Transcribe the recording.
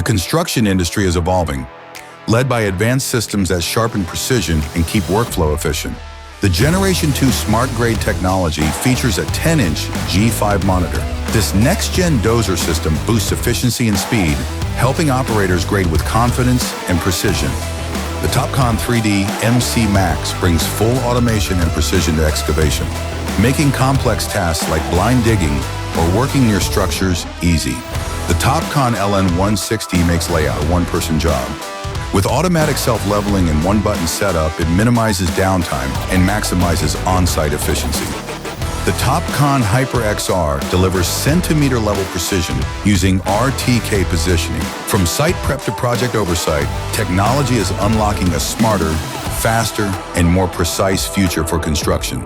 The construction industry is evolving, led by advanced systems that sharpen precision and keep workflow efficient. The Generation 2 Smart Grade technology features a 10-inch G5 monitor. This next-gen Dozer system boosts efficiency and speed, helping operators grade with confidence and precision. The Topcon 3D MC Max brings full automation and precision to excavation, making complex tasks like blind digging or working near structures easy. The Topcon LN160 makes layout a one-person job. With automatic self-leveling and one-button setup, it minimizes downtime and maximizes on-site efficiency. The Topcon Hyper XR delivers centimeter-level precision using RTK positioning. From site prep to project oversight, technology is unlocking a smarter, faster, and more precise future for construction.